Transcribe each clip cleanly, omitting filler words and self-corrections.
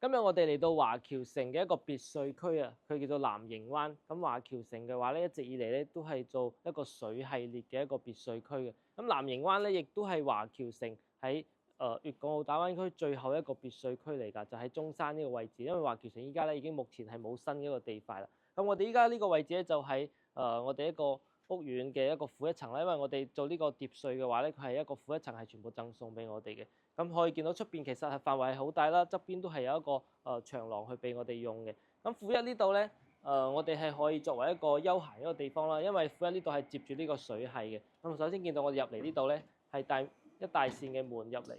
今日我哋嚟到華僑城嘅一個別墅區啊，佢叫做南營灣。咁華僑城嘅話咧，一直以嚟咧都係做一個水系列嘅一個別墅區嘅。咁南營灣咧，亦都係華僑城喺粵港澳大灣區最後一個別墅區嚟㗎，就喺中山呢個位置。因為華僑城依家咧已經目前係冇新嘅一個地塊啦。咁我哋依家呢個位置咧就喺我哋一個屋苑嘅一個負一層啦，因為我哋做呢個疊墅嘅話咧，佢係一個負一層係全部贈送俾我哋嘅。咁可以見到出邊其實係範圍係好大啦，側邊都係有一個長廊去俾我哋用嘅。咁負一呢度咧，我哋係可以作為一個休閒一個地方啦，因為負一呢度係接住呢個水系嘅。咁首先見到我哋入嚟呢度咧係一大扇嘅門入嚟。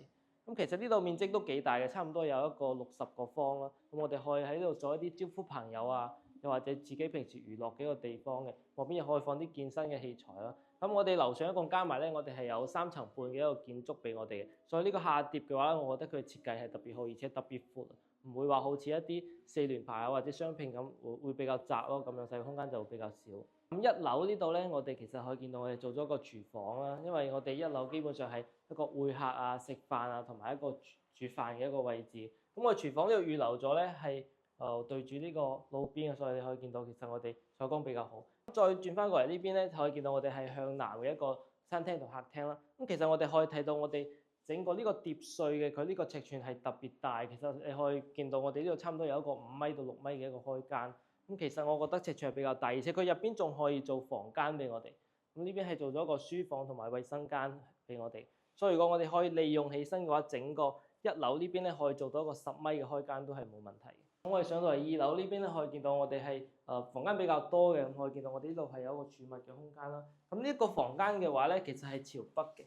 咁其實呢度面積都幾大嘅，差唔多有一個60個方啦。咁我哋可以喺呢度做一啲招呼朋友啊，又或者自己平時娛樂嘅一個地方嘅。旁邊又可以放啲健身嘅器材啦。咁我哋樓上一共加埋咧，我哋係有3層半嘅一個建築俾我哋嘅。所以呢個下疊嘅話，我覺得佢設計係特別好，而且特別闊，唔會話好似一啲4聯排啊或者雙拼咁會比較窄咯，咁樣細個空間就會比較少。咁一樓呢度咧，我哋其實可以見到我哋做咗個廚房啦，因為我哋一樓基本上係一個會客啊、食飯啊同埋一個煮飯嘅一個位置。咁我廚房呢度預留咗咧係對住呢個路邊嘅，所以你可以見到其實我哋採光比較好。再轉翻過嚟呢邊咧，可以見到我哋係向南嘅一個餐廳同客廳啦。咁其實我哋可以睇到我哋整個呢個疊墅嘅佢呢個尺寸係特別大。其實你可以見到我哋呢度差唔多有一個5米到6米嘅一個開間。咁其實我覺得尺寸係比較大，而且佢入邊仲可以做房間俾我哋。咁呢邊係做咗一個書房同埋衛生間俾我哋。所以如果我哋可以利用起身嘅話，整個一樓呢邊咧可以做到一個10米嘅開間都係冇問題。咁我哋上到嚟2樓呢邊咧，可以見到我哋係房間比較多嘅，咁可以見到我哋呢度係有一個儲物嘅空間啦。咁呢個房間嘅話咧，其實係朝北嘅。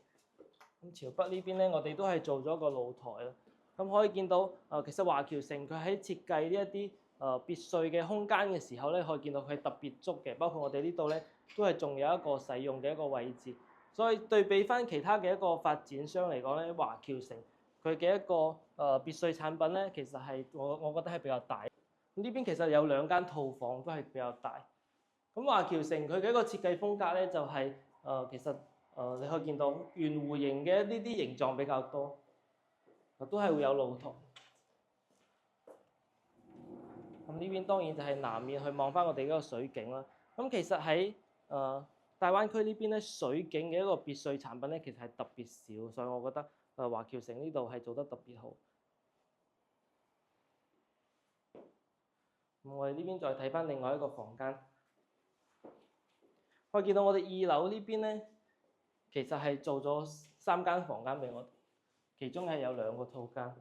咁朝北呢邊咧，我哋都係做咗個露台啦。咁可以見到其實華僑城佢喺設計呢一啲別墅嘅空間嘅時候咧，可以見到佢係特別足嘅。包括我哋呢度咧，都係仲有一個使用嘅一個位置。所以對比翻其他嘅一個發展商嚟講咧，華僑城佢嘅一個別墅產品咧，其實係我覺得係比較大。呢邊其實有2間套房都係比較大。咁華僑城佢嘅一個設計風格咧，就係其實你可以見到圓弧形嘅呢啲形狀比較多，都係會有露台。咁呢邊當然就係南面去望翻我哋嗰個水景啦。咁其實喺大灣區呢邊咧，水景嘅一個別墅產品咧，其實係特別少，所以我覺得華僑城呢度係做得特別好。咁我哋呢邊再睇翻另外一個房間，我見到我哋2樓呢邊咧，其實係做咗3間房間俾我哋，其中係有2個套間。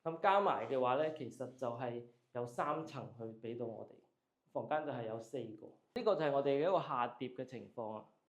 咁加埋嘅話咧，其實就係有3層去俾到我哋，房間就係有4個。呢個就係我哋嘅一個下疊嘅情況啦。